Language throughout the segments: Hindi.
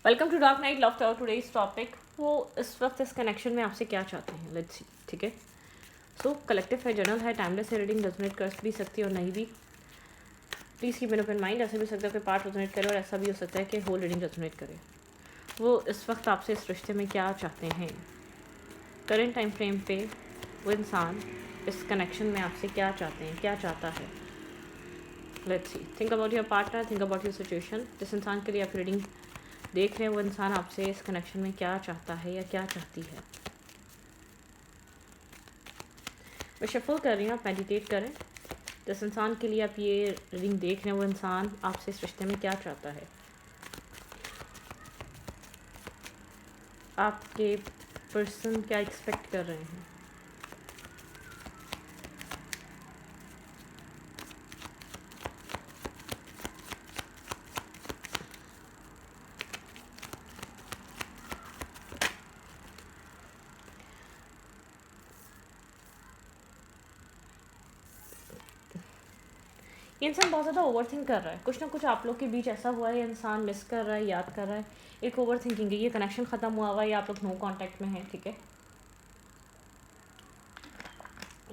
Welcome to dark night love talk. Today's topic वो इस वक्त इस कनेक्शन में आपसे क्या चाहते हैं, लेट्स सी। ठीक है, सो कलेक्टिव है, जनरल है, टाइमलेस है, रीडिंग रेजोनेट कर भी सकती है और नहीं भी। Please keep an open mind. ऐसा भी हो सकता है कि पार्ट रेजोनेट करे और ऐसा भी हो सकता है कि होल रीडिंग रेजोनेट करे। वो इस वक्त आपसे इस रिश्ते में क्या चाहते हैं, करेंट टाइम फ्रेम पे वो इंसान इस कनेक्शन में आपसे क्या चाहते हैं, क्या चाहता है। Let's see. Think about your partner, think about your situation. जिस इंसान के लिए आप रीडिंग देख रहे हैं वो इंसान आपसे इस कनेक्शन में क्या चाहता है या क्या चाहती है। मैं शफल कर रही हूँ, आप मेडिटेट करें। जिस इंसान के लिए आप ये रीडिंग देख रहे हैं वो इंसान आपसे इस रिश्ते में क्या चाहता है, आपके पर्सन क्या एक्सपेक्ट कर रहे हैं। ये इंसान बहुत ज़्यादा ओवर थिंक कर रहा है। कुछ ना कुछ आप लोग के बीच ऐसा हुआ है, ये इंसान मिस कर रहा है, याद कर रहा है। एक ओवर थिंकिंग है, ये कनेक्शन ख़त्म हुआ हुआ है या आप लोग नो कांटेक्ट में हैं। ठीक है,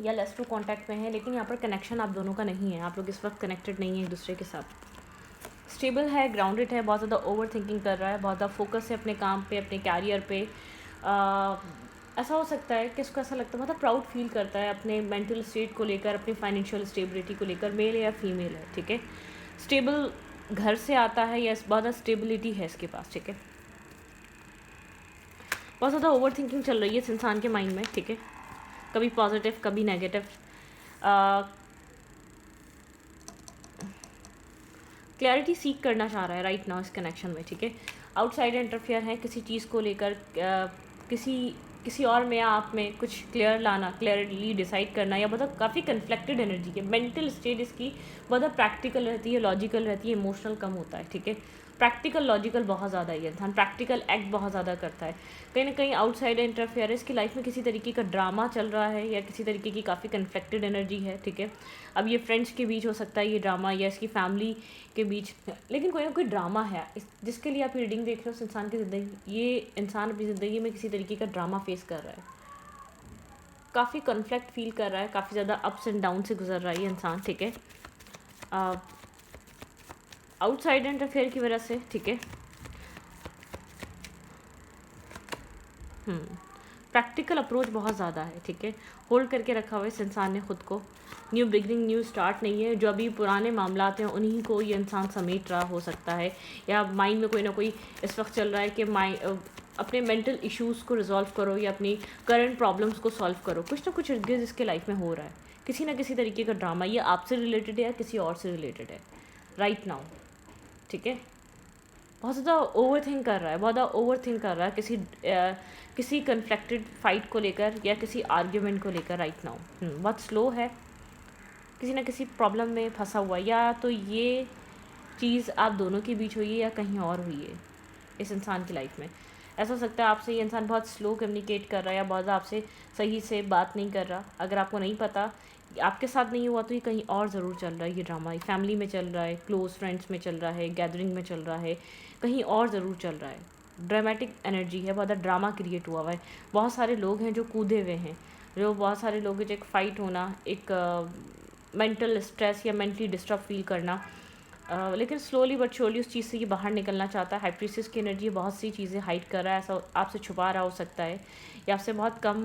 या लेस टू कांटेक्ट में है, लेकिन यहाँ पर कनेक्शन आप दोनों का नहीं है। आप लोग इस वक्त कनेक्टेड नहीं है एक दूसरे के साथ। स्टेबल है, ग्राउंडेड है, बहुत ज़्यादा ओवर थिंकिंग कर रहा है, बहुत ज़्यादा फोकस है अपने काम पे, अपने कैरियर पे। ऐसा हो सकता है कि इसको ऐसा लगता है, बहुत प्राउड फील करता है अपने मेंटल स्टेट को लेकर, अपनी फाइनेंशियल स्टेबिलिटी को लेकर। मेल है या फीमेल है, ठीक है। स्टेबल घर से आता है या बहुत ज़्यादा स्टेबिलिटी है इसके पास। ठीक है, बहुत ज़्यादा ओवर थिंकिंग चल रही है इस इंसान के माइंड में। ठीक है, कभी पॉजिटिव कभी नेगेटिव। क्लैरिटी सीख करना चाह रहा है राइट नाउ इस कनेक्शन में। ठीक है, आउटसाइड इंटरफेयर है किसी चीज़ को लेकर, किसी किसी और में या आप में कुछ क्लियर लाना, क्लियरली डिसाइड करना, या मतलब काफ़ी कन्फ्लेक्टेड एनर्जी है। मेंटल स्टेट इसकी बहुत प्रैक्टिकल रहती है, लॉजिकल रहती है, इमोशनल कम होता है। ठीक है, प्रैक्टिकल लॉजिकल बहुत ज़्यादा ये इंसान प्रैक्टिकल एक्ट बहुत ज़्यादा करता है। कहीं ना कहीं आउटसाइड इंटरफेयर इसकी लाइफ में किसी तरीके का ड्रामा चल रहा है या किसी तरीके की काफ़ी कन्फ्लेक्टेड एनर्जी है। ठीक है, अब ये फ्रेंड्स के बीच हो सकता है ये ड्रामा, या इसकी फैमिली के बीच, लेकिन कोई ना कोई ड्रामा है जिसके लिए आप रीडिंग देख रहे हो। उस इंसान की ज़िंदगी, ये इंसान अपनी ज़िंदगी में किसी तरीके का ड्रामा फेस कर रहा है, काफ़ी कॉन्फ्लिक्ट फील कर रहा है, काफ़ी ज़्यादा अप्स एंड डाउन से गुजर रहा है ये इंसान। ठीक है, आउटसाइड इंटरफेयर की वजह से। ठीक है, प्रैक्टिकल अप्रोच बहुत ज़्यादा है। ठीक है, होल्ड करके रखा हुआ है इस इंसान ने खुद को। न्यू बिगनिंग, न्यू स्टार्ट नहीं है। जो अभी पुराने मामलात हैं उन्हीं को ये इंसान समेट रहा हो सकता है, या माइंड में कोई ना कोई इस वक्त चल रहा है कि अपने मेंटल इश्यूज़ को रिजॉल्व करो या अपनी करंट प्रॉब्लम्स को सॉल्व करो। कुछ ना कुछ इर्द इसके लाइफ में हो रहा है, किसी ना किसी तरीके का ड्रामा। ये आपसे रिलेटेड है या किसी और से रिलेटेड है राइट नाउ। ठीक है, बहुत ज़्यादा ओवर थिंक कर रहा है, बहुत ज़्यादा ओवर थिंक कर रहा है किसी कन्फ्लिक्टेड फाइट को लेकर या किसी आर्ग्यूमेंट को लेकर राइट नाउ। बहुत स्लो है, किसी ना किसी प्रॉब्लम में फंसा हुआ, या तो ये चीज़ आप दोनों के बीच हुई है या कहीं और हुई है इस इंसान की लाइफ में। ऐसा हो सकता है आपसे ये इंसान बहुत स्लो कम्युनिकेट कर रहा है या बहुत ज़्यादा आपसे सही से बात नहीं कर रहा। अगर आपको नहीं पता, आपके साथ नहीं हुआ, तो ये कहीं और ज़रूर चल रहा है। ये ड्रामा फैमिली में चल रहा है, क्लोज फ्रेंड्स में चल रहा है, गैदरिंग में चल रहा है, कहीं और ज़रूर चल रहा है। ड्रामेटिक एनर्जी है, बहुत ड्रामा क्रिएट हुआ है। बहुत सारे लोग हैं जो कूदे हुए हैं, जो बहुत सारे लोग हैं जो एक फ़ाइट होना, एक मेंटल स्ट्रेस या मेंटली डिस्टर्ब फील करना। लेकिन स्लोली बट श्योरली उस चीज़ से ये बाहर निकलना चाहता है। हाइप्रिसिस की एनर्जी बहुत सी चीज़ें हाइड कर रहा है, ऐसा आपसे छुपा रहा हो सकता है, या आपसे बहुत कम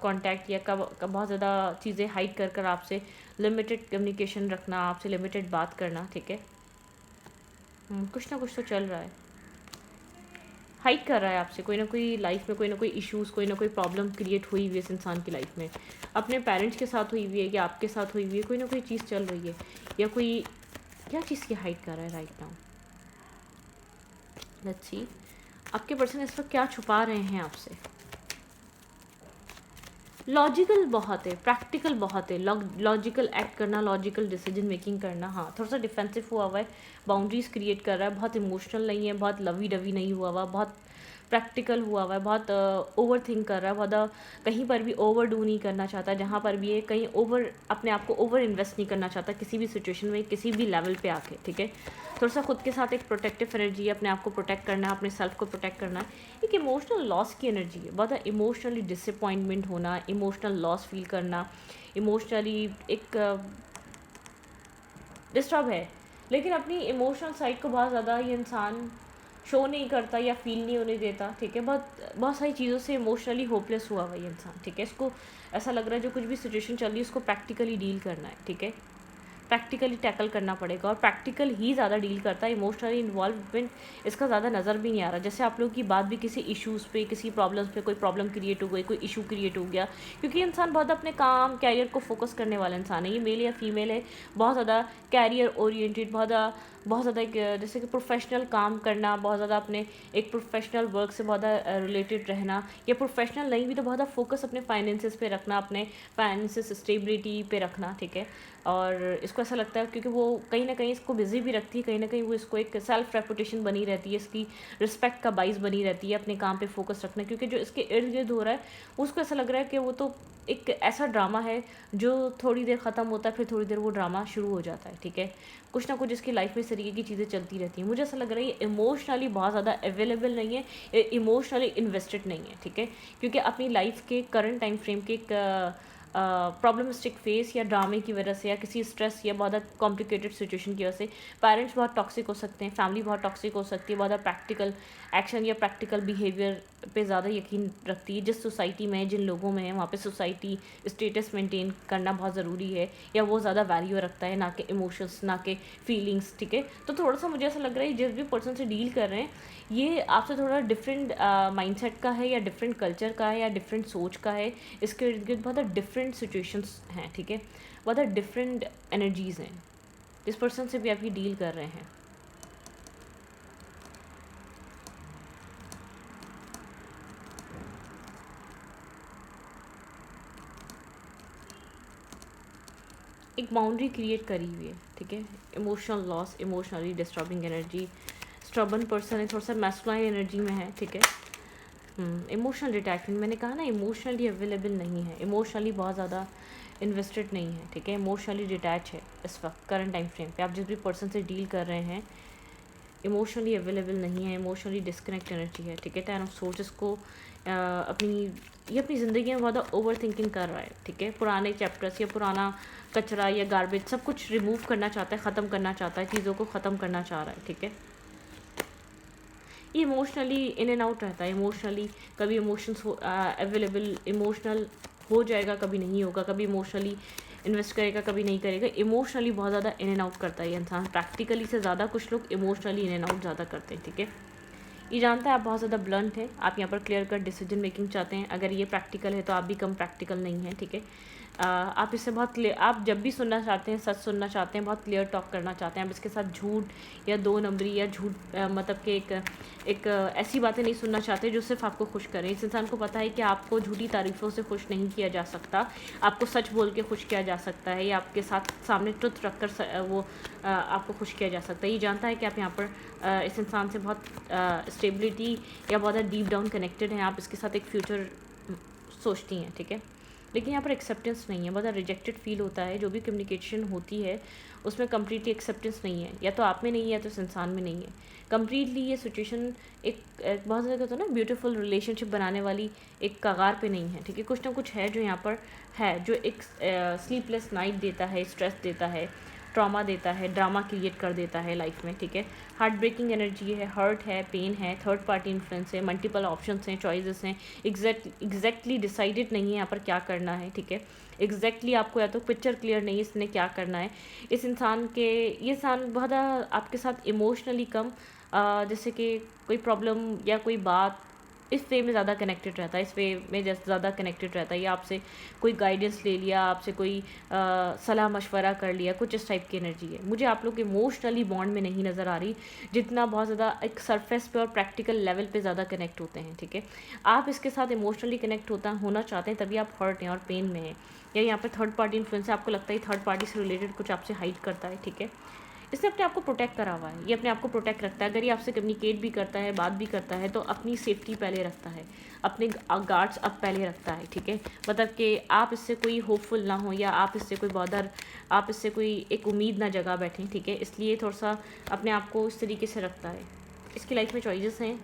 कांटेक्ट, या बहुत ज़्यादा चीज़ें हाइड कर कर आपसे लिमिटेड कम्युनिकेशन रखना, आपसे लिमिटेड बात करना। ठीक है, कुछ ना कुछ तो चल रहा है, हाइड कर रहा है आपसे कोई ना कोई लाइफ में, कोई ना कोई इश्यूज़, कोई ना कोई प्रॉब्लम क्रिएट हुई हुई है इस इंसान की लाइफ में। अपने पेरेंट्स के साथ हुई हुई है या आपके साथ हुई हुई है, कोई ना कोई चीज़ चल रही है, या कोई क्या चीज़ की हाइड कर रहा है राइट नाउ। लेट्स सी, आपके पर्सन इस वक्त क्या छुपा रहे हैं आपसे। लॉजिकल बहुत है, प्रैक्टिकल बहुत है, लॉजिकल एक्ट करना, लॉजिकल डिसीजन मेकिंग करना। हाँ, थोड़ा सा डिफेंसिव हुआ है, बाउंड्रीज क्रिएट कर रहा है, बहुत इमोशनल नहीं है, बहुत लवी डवी नहीं हुआ, बहुत प्रैक्टिकल हुआ है, बहुत ओवर थिंक कर रहा है, बहुत कहीं पर भी ओवर डू नहीं करना चाहता। जहाँ पर भी है कहीं ओवर अपने आप को ओवर इन्वेस्ट नहीं करना चाहता किसी भी सिचुएशन में, किसी भी लेवल पे आके। ठीक है, थोड़ा सा खुद के साथ एक प्रोटेक्टिव एनर्जी है, अपने आप को प्रोटेक्ट करना है, अपने सेल्फ को प्रोटेक्ट करना है। एक इमोशनल लॉस की एनर्जी है, बहुत इमोशनली डिसअपॉइंटमेंट होना, इमोशनल लॉस फील करना, इमोशनली एक डिस्टर्ब है, लेकिन अपनी इमोशनल साइड को बहुत ज़्यादा ये इंसान शो नहीं करता या फील नहीं होने देता, ठीक है। बहुत बहुत सारी चीज़ों से इमोशनली होपलेस हुआ हुआ ये इंसान, ठीक है। इसको ऐसा लग रहा है जो कुछ भी सिचुएशन चल रही है उसको प्रैक्टिकली डील करना है, ठीक है, प्रैक्टिकली टैकल करना पड़ेगा, और प्रैक्टिकल ही ज़्यादा डील करता है। इमोशनली इन्वॉल्वमेंट इसका ज़्यादा नज़र भी नहीं आ रहा। जैसे आप लोगों की बात भी किसी इश्यूज़ पे, किसी प्रॉब्लम्स पे, कोई प्रॉब्लम क्रिएट हो गई, कोई इशू क्रिएट हो गया, क्योंकि ये इंसान बहुत अपने काम कैरियर को फोकस करने वाला इंसान है। ये मेल या फीमेल है, बहुत ज़्यादा कैरियर ओरिएंटेड, बहुत ज़्यादा एक जैसे कि प्रोफेशनल काम करना, बहुत ज़्यादा अपने एक प्रोफेशनल वर्क से बहुत ज़्यादा रिलेटेड रहना, या प्रोफेशनल नहीं भी तो बहुत ज़्यादा फोकस अपने फाइनेंसेस पे रखना, अपने फाइनेंसेस स्टेबिलिटी पे रखना, ठीक है। और इसको ऐसा लगता है क्योंकि वो कहीं ना कहीं इसको बिजी भी रखती है, कहीं ना कहीं वो इसको एक सेल्फ रेपुटेशन बनी रहती है, इसकी रिस्पेक्ट का बाइस बनी रहती है अपने काम पे फोकस रखना, क्योंकि जो इसके इर्द गिर्द हो रहा है उसको ऐसा लग रहा है कि वो तो एक ऐसा ड्रामा है जो थोड़ी देर ख़त्म होता है, फिर थोड़ी देर वो ड्रामा शुरू हो जाता है, ठीक है। कुछ ना कुछ इसकी लाइफ में इस तरीके की चीज़ें चलती रहती हैं। मुझे ऐसा लग रहा है ये इमोशनली बहुत ज़्यादा अवेलेबल नहीं है, इमोशनली इन्वेस्टेड नहीं है, ठीक है, क्योंकि अपनी लाइफ के करंट टाइम फ्रेम के एक प्रॉब्लमिस्टिक फेस या ड्रामे की वजह से, या किसी स्ट्रेस या बहुत कॉम्प्लिकेटेड सिचुएशन की वजह से पेरेंट्स बहुत टॉक्सिक हो सकते हैं, फैमिली बहुत टॉक्सिक हो सकती है, बहुत प्रैक्टिकल एक्शन या प्रैक्टिकल बिहेवियर पे ज़्यादा यकीन रखती है। जिस सोसाइटी में, जिन लोगों में है, वहाँ पे सोसाइटी स्टेटस मेंटेन करना बहुत ज़रूरी है, या वो ज़्यादा वैल्यू रखता है, ना कि इमोशंस, ना कि फीलिंग्स, ठीक है। तो थोड़ा सा मुझे ऐसा लग रहा है जिस भी पर्सन से डील कर रहे हैं ये आपसे थोड़ा डिफरेंट माइंडसेट का है, या डिफरेंट कल्चर का है, या डिफरेंट सोच का है। इसके इर्द गिर्द बहुत डिफरेंट सिचुएशंस हैं, ठीक है, बहुत डिफरेंट एनर्जीज़ हैं जिस पर्सन से भी आप ये डील कर रहे हैं। एक बाउंड्री क्रिएट करी हुई है, ठीक है। Emotional loss, emotionally disturbing energy, stubborn person है, थोड़ा सा मैस्कुलाइन एनर्जी में है, ठीक है। इमोशनल डिटैचमेंट, मैंने कहा ना इमोशनली अवेलेबल नहीं है, इमोशनली बहुत ज़्यादा इन्वेस्टेड नहीं है, ठीक है, इमोशनली डिटैच है इस वक्त करंट टाइम फ्रेम पे। आप जिस भी पर्सन से डील कर रहे हैं इमोशनली अवेलेबल नहीं है, इमोशनली डिस्कनेक्ट एनर्जी है, ठीक है। टेन ऑफ सोर्स इसको ये अपनी ज़िंदगी में बहुत ओवर थिंकिंग कर रहा है, ठीक है। पुराने चैप्टर्स या पुराना कचरा या गार्बेज सब कुछ रिमूव करना चाहता है, ख़त्म करना चाहता है, चीज़ों को ख़त्म करना चाह रहा है, ठीक है। ये इमोशनली इन एंड आउट रहता है, इमोशनली कभी इमोशंस अवेलेबल, इमोशनल हो जाएगा, कभी नहीं होगा, कभी इमोशनली इन्वेस्ट करेगा, कभी नहीं करेगा। इमोशनली बहुत ज़्यादा इन एंड आउट करता है ये इंसान, प्रैक्टिकली से ज़्यादा कुछ लोग इमोशनली इन एंड आउट ज़्यादा करते हैं, ठीक है। ये जानता है आप बहुत ज़्यादा ब्लंट हैं, आप यहाँ पर क्लियर कट डिसीजन मेकिंग चाहते हैं। अगर ये प्रैक्टिकल है तो आप भी कम प्रैक्टिकल नहीं हैं, ठीक है। आप इससे बहुत क्लियर, आप जब भी सुनना चाहते हैं, सच सुनना चाहते हैं, बहुत क्लियर टॉक करना चाहते हैं। आप इसके साथ झूठ या दो नंबरी या झूठ मतलब कि एक ऐसी बातें नहीं सुनना चाहते जो सिर्फ आपको खुश करें। इस इंसान को पता है कि आपको झूठी तारीफ़ों से खुश नहीं किया जा सकता, आपको सच बोल के खुश किया जा सकता है, या आपके साथ सामने ट्रुथ रख कर वो आपको खुश किया जा सकता है। ये जानता है कि आप यहाँ पर इस इंसान से बहुत स्टेबिलिटी या बहुत डीप डाउन कनेक्टेड हैं, आप इसके साथ एक फ्यूचर सोचती हैं, ठीक है। लेकिन यहाँ पर एक्सेप्टेंस नहीं है, बहुत रिजेक्टेड फील होता है। जो भी कम्युनिकेशन होती है उसमें कम्प्लीटली एक्सेप्टेंस नहीं है, या तो आप में नहीं है या तो इस इंसान में नहीं है कम्प्लीटली। ये सिचुएशन एक बहुत ज़्यादा कहते हैं ना ब्यूटीफुल रिलेशनशिप बनाने वाली एक कगार पे नहीं है, ठीक है। कुछ ना कुछ है जो यहाँ पर है, जो एक स्लीपलेस नाइट देता है, स्ट्रेस देता है, ट्रॉमा देता है, ड्रामा क्रिएट कर देता है लाइफ में, ठीक है। हार्ट ब्रेकिंग एनर्जी है, हर्ट है, पेन है, थर्ड पार्टी इन्फ्लुएंस है, मल्टीपल ऑप्शंस हैं, चॉइसेस हैं, एग्जैक्टली डिसाइडेड नहीं है यहाँ पर क्या करना है, ठीक है। एग्जैक्टली आपको या तो पिक्चर क्लियर नहीं है इसने क्या करना है। इस इंसान के ये इंसान बहुत आपके साथ इमोशनली कम जैसे कि कोई प्रॉब्लम या कोई बात इस वे में ज़्यादा कनेक्टेड रहता है, इस वे में जैसे ज़्यादा कनेक्टेड रहता है, या आपसे कोई गाइडेंस ले लिया, आपसे कोई सलाह मशवरा कर लिया, कुछ इस टाइप की एनर्जी है। मुझे आप लोग इमोशनली बॉन्ड में नहीं नज़र आ रही, जितना बहुत ज़्यादा एक सरफेस पे और प्रैक्टिकल लेवल पे ज़्यादा कनेक्ट होते हैं, ठीक है। आप इसके साथ इमोशनली कनेक्ट होना चाहते हैं, तभी आप हर्ट हैं और पेन में हैं, या यहाँ पर थर्ड पार्टी इन्फ्लुएंस है, आपको लगता है थर्ड पार्टी से रिलेटेड कुछ आपसे हाइड करता है, ठीक है। इसने अपने आप को प्रोटेक्ट करा हुआ है, ये अपने आप को प्रोटेक्ट रखता है। अगर ये आपसे कम्युनिकेट भी करता है, बात भी करता है, तो अपनी सेफ्टी पहले रखता है, अपने गार्ड्स अब पहले रखता है, ठीक है। मतलब कि आप इससे कोई होपफुल ना हो, या आप इससे कोई बॉदर, आप इससे कोई एक उम्मीद ना जगा बैठें, ठीक है। इसलिए थोड़ा सा अपने आप को इस तरीके से रखता है। इसकी लाइफ में चॉइसेस हैं,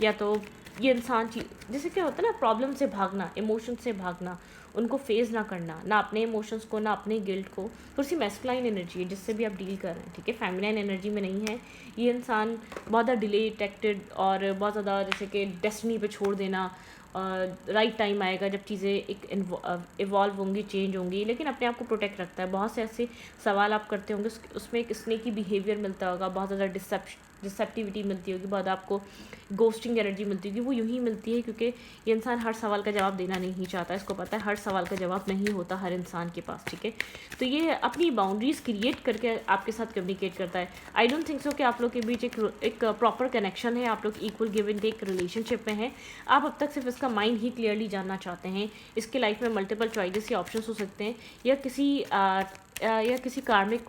या तो ये इंसान जैसे क्या होता है ना, प्रॉब्लम से भागना, इमोशन से भागना, उनको फेस ना करना, ना अपने इमोशंस को, ना अपने गिल्ट को। थोड़ी सी मैस्कुलाइन एनर्जी है जिससे भी आप डील कर रहे हैं, ठीक है। फेमिनाइन एनर्जी में नहीं है ये इंसान। बहुत ज़्यादा डिलेटेक्टेड और बहुत ज़्यादा जैसे कि डेस्टिनी पे छोड़ देना, राइट टाइम आएगा जब चीज़ें एक इवॉल्व होंगी, चेंज होंगी, लेकिन अपने आप को प्रोटेक्ट रखता है। बहुत से ऐसे सवाल आप करते होंगे, उसमें एक स्नेकी बिहेवियर मिलता होगा, बहुत ज़्यादा डिसेप्टिविटी मिलती होगी, बहुत आपको गोस्टिंग एनर्जी मिलती होगी। वो यूं ही मिलती है क्योंकि ये इंसान हर सवाल का जवाब देना नहीं चाहता, इसको पता है हर सवाल का जवाब नहीं होता हर इंसान के पास, ठीक है। तो ये अपनी बाउंड्रीज़ क्रिएट करके आपके साथ कम्युनिकेट करता है। आई डोंट थिंक सो कि आप लोग के बीच एक प्रॉपर कनेक्शन है, आप लोग equal give and take relationship में हैं। आप अब तक सिर्फ इसका माइंड ही क्लियरली जानना चाहते हैं। इसके लाइफ में मल्टीपल चॉइसेस या ऑप्शंस हो सकते हैं, या किसी कार्मिक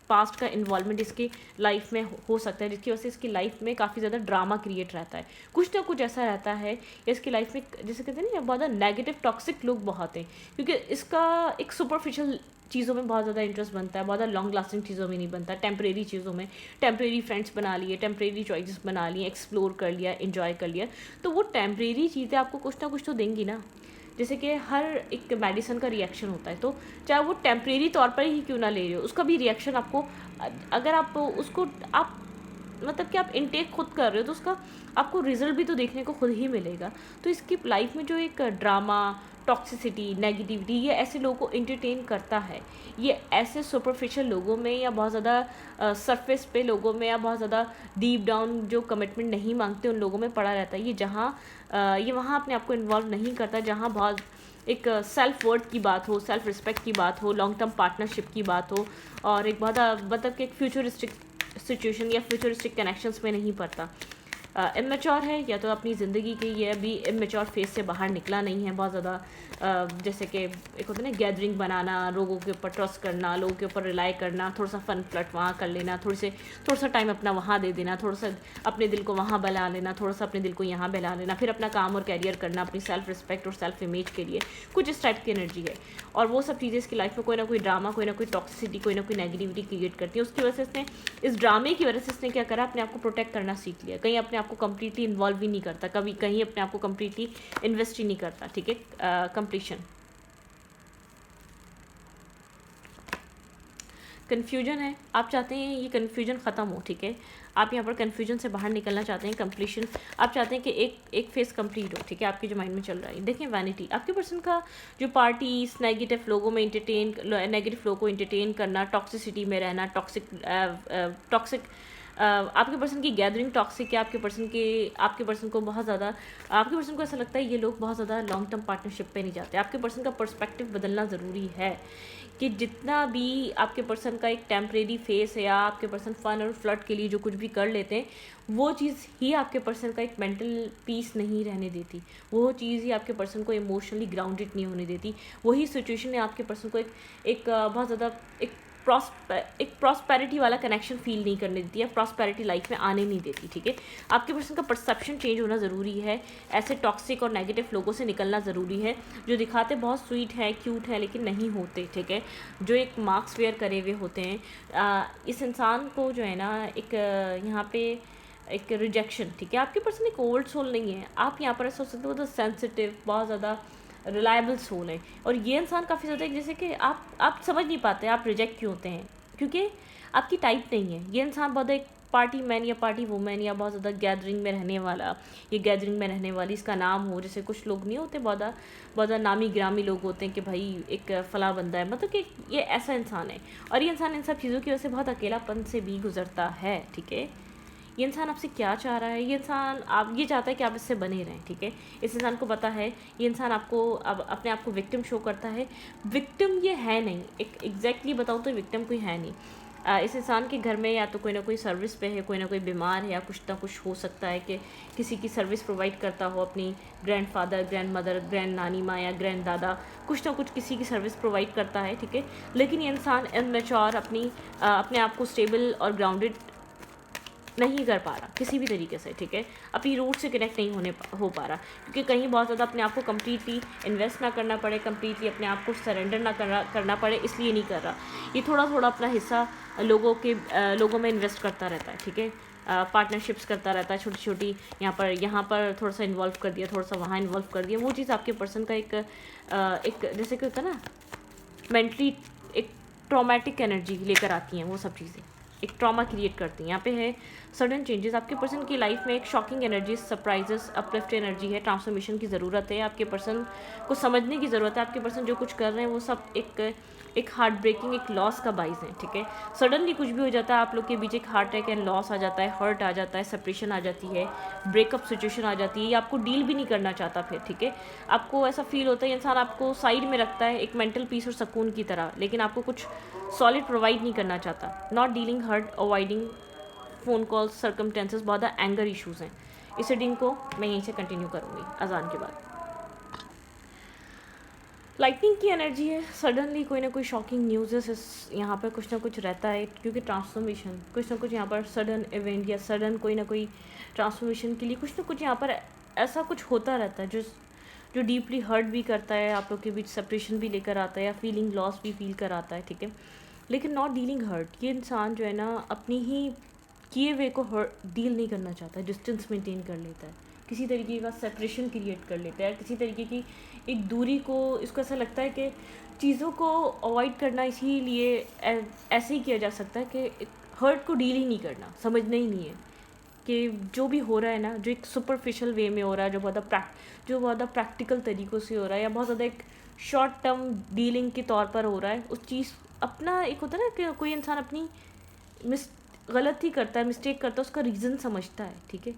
पास्ट का इन्वॉल्वमेंट इसकी लाइफ में हो सकता है, जिसकी वजह से इसकी लाइफ में काफ़ी ज़्यादा ड्रामा क्रिएट रहता है, कुछ ना कुछ ऐसा रहता है। या इसकी लाइफ में जैसे कहते हैं ना, बहुत ज़्यादा नेगेटिव टॉक्सिक लोग बहुत हैं, क्योंकि इसका एक सुपरफिशियल चीज़ों में बहुत ज़्यादा इंटरेस्ट बनता है, बहुत ज़्यादा लॉन्ग लास्टिंग चीज़ों में नहीं बनता, टेम्परेरी चीज़ों में। टेम्परेरी फ्रेंड्स बना लिए, टेम्परेरी चॉइसेस बना लिए, एक्सप्लोर कर लिया, इन्जॉय कर लिया, तो वो टेम्परेरी चीज़ें आपको कुछ ना कुछ तो देंगी ना। जैसे कि हर एक मेडिसिन का रिएक्शन होता है, तो चाहे वो टेम्परेरी तौर पर ही क्यों ना ले रहे हो, उसका भी रिएक्शन आपको, अगर आप उसको आप मतलब कि आप इनटेक खुद कर रहे हो, तो उसका आपको रिजल्ट भी तो देखने को खुद ही मिलेगा। तो इसकी लाइफ में जो एक ड्रामा, टॉक्सिसिटी, नेगेटिविटी, ये ऐसे लोगों को इंटरटेन करता है। ये ऐसे सुपरफिशियल लोगों में, या बहुत ज़्यादा सरफेस पे लोगों में, या बहुत ज़्यादा डीप डाउन जो कमिटमेंट नहीं मांगते उन लोगों में पड़ा रहता है। ये वहाँ अपने आप को इन्वॉल्व नहीं करता जहाँ बहुत एक सेल्फ वर्थ की बात हो, सेल्फ रिस्पेक्ट की बात हो, लॉन्ग टर्म पार्टनरशिप की बात हो, और एक बहुत मतलब कि एक फ्यूचरिस्टिक सिचुएशन या फ्यूचरिस्टिक कनेक्शंस में नहीं पड़ता। इमेच्योर है, या तो अपनी ज़िंदगी के ये अभी इमेच्योर फेज से बाहर निकला नहीं है बहुत ज़्यादा। जैसे कि एक होता है ना, गैदरिंग बनाना, लोगों के ऊपर ट्रस्ट करना, लोगों के ऊपर रिलाई करना, थोड़ा सा फन फ्लट वहाँ कर लेना, थोड़ा सा टाइम अपना वहाँ दे देना, थोड़ा सा अपने दिल को वहाँ बहला लेना, थोड़ा सा अपने दिल को यहाँ बहला लेना, फिर अपना काम और कैरियर करना अपनी सेल्फ रिस्पेक्ट और सेल्फ इमेज के लिए। कुछ इस टाइप की एनर्जी है, और वो सब चीज़ें इसकी लाइफ में कोई ना कोई ड्रामा, कोई ना कोई टॉक्सिसिटी, कोई ना कोई नेगेटिविटी क्रिएट करती है। उसकी वजह से इसने, इस ड्रामे की वजह से इसने क्या करा, अपने आप को प्रोटेक्ट करना सीख लिया। कहीं अपने आप को कंप्लीटली इन्वॉल्व ही नहीं करता, कभी कहीं अपने आप को कंप्लीटली इन्वेस्ट ही नहीं करता, ठीक है। कंप्लीशन, कन्फ्यूजन है, आप चाहते हैं ये कन्फ्यूजन ख़त्म हो, ठीक है। आप यहाँ पर कन्फ्यूजन से बाहर निकलना चाहते हैं। कंप्लीशन, आप चाहते हैं कि एक फेज़ कंप्लीट हो, ठीक है, आपके जो माइंड में चल रहा है। देखें, वैनिटी, आपके पर्सन का जो पार्टीज, नेगेटिव लोगों में नेगेटिव लोगों को इंटरटेन करना, टॉक्सिसिटी में रहना, टॉक्सिक आपके पर्सन की गैदरिंग टॉक्सिक है। आपके पर्सन को बहुत ज़्यादा, आपके पर्सन को ऐसा लगता है ये लोग बहुत ज़्यादा लॉन्ग टर्म पार्टनरशिप पे नहीं जाते। आपके पर्सन का पर्सपेक्टिव बदलना ज़रूरी है कि जितना भी आपके पर्सन का एक टेम्परेरी फेस है, या आपके पर्सन फन और फ्लर्ट के लिए जो कुछ भी कर लेते हैं, वो चीज़ ही आपके पर्सन का एक मेंटल पीस नहीं रहने देती। वो चीज़ ही आपके पर्सन को इमोशनली ग्राउंडेड नहीं होने देती। वही सिचुएशन है आपके पर्सन को एक बहुत ज़्यादा एक प्रॉस्पेरिटी वाला कनेक्शन फील नहीं करने देती है, प्रॉस्पेरिटी लाइफ में आने नहीं देती, ठीक है। आपके पर्सन का परसेप्शन चेंज होना ज़रूरी है। ऐसे टॉक्सिक और नेगेटिव लोगों से निकलना ज़रूरी है, जो दिखाते बहुत स्वीट है, क्यूट है, लेकिन नहीं होते, ठीक है। जो एक मार्क्स वेयर करे हुए होते हैं। इस इंसान को जो है ना, एक यहाँ पे एक रिजेक्शन, ठीक है। आपके पर्सन एक ओल्ड सोल नहीं है। आप यहाँ पर सोच सकते हो, तो सेंसिटिव, बहुत ज़्यादा रिलायबल सोल है। और ये इंसान काफ़ी ज़्यादा जैसे कि आप समझ नहीं पाते आप रिजेक्ट क्यों होते हैं, क्योंकि आपकी टाइप नहीं है। ये इंसान बहुत एक पार्टी मैन या पार्टी वुमेन, या बहुत ज़्यादा गैदरिंग में रहने वाला, ये गैदरिंग में रहने वाली, इसका नाम हो। जैसे कुछ लोग नहीं होते, बहुत ज़्यादा नामी ग्रामी लोग होते हैं कि भाई एक फला बंदा है, मतलब कि ये ऐसा इंसान है। और ये इंसान इन सब चीज़ों की वजह से बहुत अकेलापन से भी गुजरता है, ठीक है। ये इंसान आपसे क्या चाह रहा है, ये इंसान आप ये चाहता है कि आप इससे बने रहें, ठीक है। इस इंसान को पता है ये इंसान आपको अब अपने आप को विक्टिम शो करता है। विक्टिम ये है नहीं, एक एग्जैक्टली बताऊँ तो विक्टिम कोई है नहीं। इस इंसान के घर में या तो कोई ना कोई सर्विस पे है, कोई ना कोई बीमार है, या कुछ ना कुछ हो सकता है कि किसी की सर्विस प्रोवाइड करता हो, अपनी ग्रैंडफादर, ग्रैंड मदर, ग्रैंड नानी माँ या ग्रैंड दादा, कुछ ना कुछ किसी की सर्विस प्रोवाइड करता है, ठीक है। लेकिन ये इंसान इनमेच्योर, अपने आप को स्टेबल और ग्राउंडेड नहीं कर पा रहा किसी भी तरीके से, ठीक है। अपनी रूट से कनेक्ट नहीं हो पा रहा, क्योंकि कहीं बहुत ज़्यादा अपने आप को कम्प्लीटली इन्वेस्ट ना करना पड़े, कम्प्लीटली अपने आप को सरेंडर ना करना पड़े, इसलिए नहीं कर रहा। ये थोड़ा थोड़ा अपना हिस्सा लोगों में इन्वेस्ट करता रहता है, ठीक है। पार्टनरशिप्स करता रहता है, छोटी छोटी, यहाँ पर थोड़ा सा इन्वॉल्व कर दिया, थोड़ा सा वहाँ इन्वॉल्व कर दिया। वो चीज़ आपके पर्सन का एक जैसे कि होता है ना, मेंटली एक ट्रॉमेटिक एनर्जी लेकर आती हैं वो सब चीज़ें, एक ट्रॉमा क्रिएट करती हैं। यहाँ पे है सडन चेंजेस आपके पर्सन की लाइफ में, एक shocking energy, surprises, uplift energy है, ट्रांसफॉर्मेशन की ज़रूरत है। आपके पर्सन को समझने की ज़रूरत है, आपके पर्सन जो कुछ कर रहे हैं वो सब एक हार्ट ब्रेकिंग, एक लॉस का बाइस है, ठीक है। सडनली कुछ भी हो जाता है, आप लोग के बीच एक हार्ट अटैक एंड लॉस आ जाता है, हर्ट आ जाता है, सेपरेशन आ जाती है, ब्रेकअप सिचुएशन आ जाती है, ये आपको डील भी नहीं करना चाहता फिर, ठीक है। आपको ऐसा फील होता है इंसान आपको साइड में रखता है एक मेंटल पीस और सुकून की तरह, लेकिन आपको कुछ सॉलिड प्रोवाइड नहीं करना चाहता। Not dealing hurt, avoiding phone calls, circumstances, बहुत एंगर इश्यूज़ हैं। इस रीडिंग को मैं यहीं से कंटिन्यू करूँगी अजान के बाद। लाइटनिंग की एनर्जी है, सडनली कोई ना कोई शॉकिंग न्यूज़ यहाँ पर कुछ ना कुछ रहता है, क्योंकि ट्रांसफॉर्मेशन, कुछ ना कुछ यहाँ पर सडन इवेंट या सडन कोई ना कोई ट्रांसफॉर्मेशन के लिए कुछ ना कुछ यहाँ पर ऐसा कुछ होता रहता है जो डीपली हर्ट भी करता है, आप लोग के बीच सेपरेशन भी लेकर आता है, या फीलिंग लॉस भी फील कराता है, ठीक है। लेकिन नॉट डीलिंग हर्ट, ये इंसान जो है ना अपनी ही किए हुए को हर्ट डील नहीं करना चाहता, डिस्टेंस मेंटेन कर लेता है, किसी तरीके का सेपरेशन क्रिएट कर लेता है, किसी तरीके की एक दूरी को, इसको ऐसा लगता है कि चीज़ों को अवॉइड करना इसीलिए ऐसे ही किया जा सकता है कि हर्ट को डील ही नहीं करना, समझना ही नहीं है कि जो भी हो रहा है ना, जो एक सुपरफिशियल वे में हो रहा है, जो बहुत ज़्यादा प्रैक्टिकल तरीक़ों से हो रहा है, या बहुत ज़्यादा एक शॉर्ट टर्म डीलिंग के तौर पर हो रहा है, उस चीज़ अपना एक होता है ना कि कोई इंसान अपनी गलती करता है, मिस्टेक करता है, उसका रीज़न समझता है, ठीक है।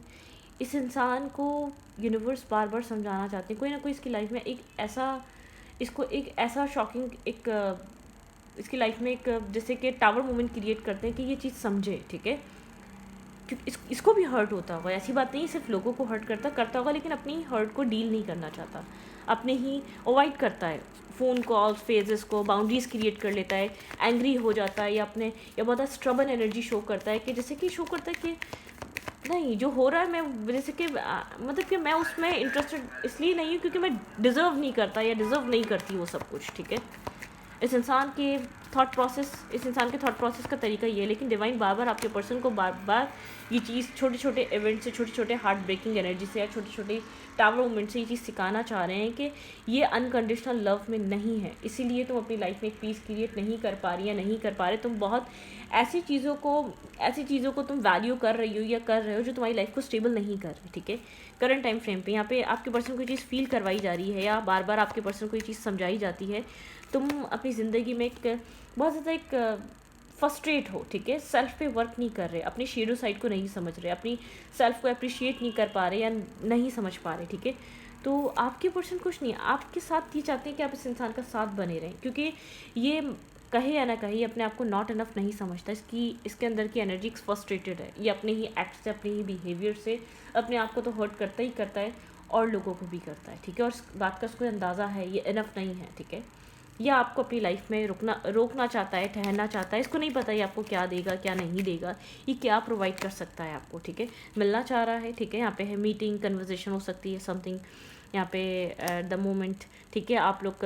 इस इंसान को यूनिवर्स बार बार समझाना चाहते हैं, कोई ना कोई इसकी लाइफ में एक ऐसा शॉकिंग इसकी लाइफ में एक जैसे कि टावर मोमेंट क्रिएट करते हैं कि ये चीज़ समझे, ठीक है। क्योंकि इसको भी हर्ट होता होगा, ऐसी बात नहीं सिर्फ लोगों को हर्ट करता होगा, लेकिन अपनी हर्ट को डील नहीं करना चाहता, अपने ही अवॉइड करता है फ़ोन कॉल्स, फेजेस को, बाउंड्रीज़ क्रिएट कर लेता है, एंग्री हो जाता है, या बहुत स्ट्रबन एनर्जी शो करता है, कि जैसे कि शो करता है कि नहीं, जो हो रहा है मैं जैसे कि मतलब कि मैं उसमें इंटरेस्टेड इसलिए नहीं हूँ क्योंकि मैं डिज़र्व नहीं करता या डिज़र्व नहीं करती वो सब कुछ, ठीक है। इस इंसान के थॉट प्रोसेस का तरीका ये है, लेकिन डिवाइन बार बार आपके पर्सन को बार बार ये चीज़ छोटे छोटे इवेंट से, छोटे छोटे हार्ट ब्रेकिंग एनर्जी से, या छोटे छोटे टावर मोमेंट से ये चीज़ सिखाना चाह रहे हैं कि ये अनकंडीशनल लव में नहीं है, इसीलिए तुम अपनी लाइफ में एक पीस क्रिएट नहीं कर पा रही या नहीं कर पा रहे। तुम बहुत ऐसी चीज़ों को तुम वैल्यू कर रही हो या कर रहे हो जो तुम्हारी लाइफ को स्टेबल नहीं कर रहे, ठीक है। करंट टाइम फ्रेम पे यहाँ पे आपके पर्सन को ये चीज़ फील करवाई जा रही है, या बार बार आपके पर्सन को ये चीज़ समझाई जाती है, तुम अपनी ज़िंदगी में बहुत ज़्यादा एक फ्रस्ट्रेट हो, ठीक है। सेल्फ पे वर्क नहीं कर रहे, अपनी शेडो साइड को नहीं समझ रहे, अपनी सेल्फ को अप्रिशिएट नहीं कर पा रहे या नहीं समझ पा रहे, ठीक है। तो आपके पर्सन कुछ नहीं, आपके साथ ये चाहते हैं कि आप इस इंसान का साथ बने रहें, क्योंकि ये कहे या ना कहे अपने आप को नॉट इनफ नहीं समझता, इसके अंदर की एनर्जी फ्रस्ट्रेटेड है, ये अपने ही एक्ट से, अपने ही बिहेवियर से अपने आप को तो हर्ट करता ही करता है और लोगों को भी करता है, ठीक है। और इस बात का उसको अंदाज़ा है ये इनफ नहीं है, ठीक है। या आपको अपनी लाइफ में रोकना चाहता है, ठहरना चाहता है, इसको नहीं पता ये आपको क्या देगा क्या नहीं देगा, ये क्या प्रोवाइड कर सकता है आपको, ठीक है। मिलना चाह रहा है, ठीक है। यहाँ पे है मीटिंग, कन्वर्जेशन हो सकती है, समथिंग यहाँ पे द मोमेंट, ठीक है। आप लोग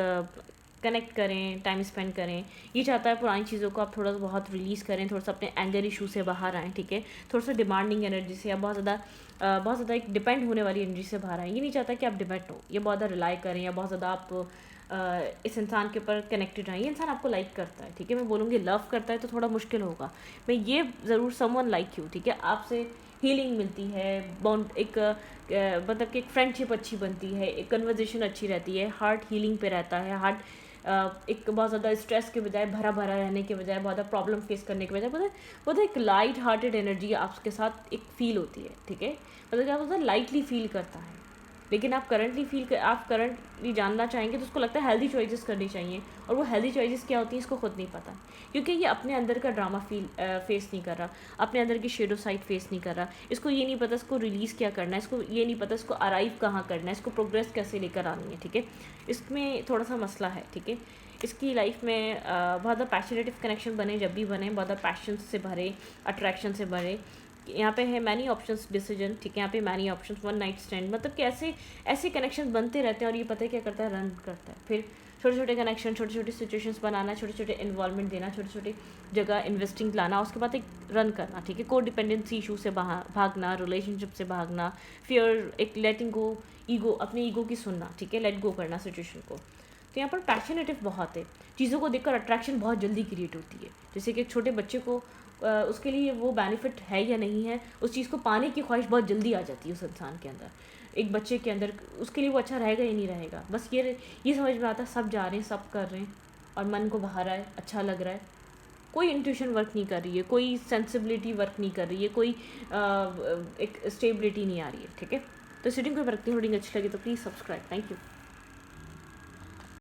कनेक्ट करें, टाइम स्पेंड करें, ये चाहता है पुरानी चीज़ों को आप थोड़ा सा बहुत रिलीज़ करें, थोड़ा सा अपने एंगर इशू से बाहर आएँ, ठीक है। थोड़ा सा डिमांडिंग एनर्जी से, या बहुत ज़्यादा एक डिपेंड होने वाली एनर्जी से बाहर आएँ। ये नहीं चाहता कि आप डिपेंड हो, ये बहुत ज़्यादा रिलाई करें, या बहुत ज़्यादा आप इस इंसान के ऊपर कनेक्टेड रहें। ये इंसान आपको लाइक करता है, ठीक है। मैं बोलूँगी लव करता है तो थोड़ा मुश्किल होगा, मैं ये ज़रूर समवन लाइक यू, ठीक है। आपसे हीलिंग मिलती है, बॉन्ड एक मतलब कि एक फ्रेंडशिप अच्छी बनती है, एक कन्वर्जेशन अच्छी रहती है, हार्ट हीलिंग पे रहता है, हार्ट एक बहुत ज़्यादा स्ट्रेस के बजाय भरा रहने के बजाय, बहुत ज़्यादा प्रॉब्लम फेस करने के बजाय बहुत एक लाइट हार्टेड एनर्जी आपके साथ एक फील होती है, ठीक है। मतलब क्या होता है, लाइटली फील करता है, लेकिन आप करंटली जानना चाहेंगे तो उसको लगता है हेल्दी चॉइसेस करनी चाहिए, और वो हेल्दी चॉइसेस क्या होती हैं इसको खुद नहीं पता, क्योंकि ये अपने अंदर का ड्रामा फेस नहीं कर रहा, अपने अंदर की शेडो साइड फेस नहीं कर रहा, इसको ये नहीं पता इसको रिलीज़ क्या करना है, इसको ये नहीं पता इसको अराइव कहाँ करना है, इसको प्रोग्रेस कैसे लेकर आनी है, ठीक है। इसमें थोड़ा सा मसला है, ठीक है। इसकी लाइफ में बहुत ज़्यादा पैशनेटिव कनेक्शन बने, जब भी बने बहुत ज़्यादा पैशन से भरे, अट्रैक्शन से भरे। यहाँ पे है मैनी ऑप्शंस डिसीजन, ठीक है। यहाँ पे many options, one night stand, मतलब कि ऐसे ऐसे कनेक्शन बनते रहते हैं और ये पता है क्या करता है, रन करता है। फिर छोटे छोटे कनेक्शन, छोटे छोटे सिचुएशंस बनाना, छोटे छोटे इन्वॉल्वमेंट देना, छोटे छोटे जगह इन्वेस्टिंग लाना, उसके बाद एक रन करना, ठीक है। को डिपेंडेंसी इशू से भागना, रिलेशनशिप से भागना, फियर, एक लेटिंग गो, ईगो, अपने ईगो की सुनना, ठीक है, लेट गो करना सिचुएशन को। तो यहाँ पर पैशनेटिव बहुत है, चीज़ों को देखकर अट्रैक्शन बहुत जल्दी क्रिएट होती है। जैसे कि एक छोटे बच्चे को उसके लिए वो बेनिफिट है या नहीं है, उस चीज़ को पाने की ख्वाहिश बहुत जल्दी आ जाती है उस इंसान के अंदर, एक बच्चे के अंदर। उसके लिए वो अच्छा रहेगा या नहीं रहेगा, बस ये समझ में आता है सब जा रहे हैं, सब कर रहे हैं और मन को बहा रहा है, अच्छा लग रहा है। कोई इंट्यूशन वर्क नहीं कर रही है, कोई सेंसिबिलिटी वर्क नहीं कर रही है, कोई एक स्टेबिलिटी नहीं आ रही है, ठीक है। तो सीटिंग को रखती हूँ, रीडिंग अच्छी लगी तो प्लीज़ सब्सक्राइब। Thank you.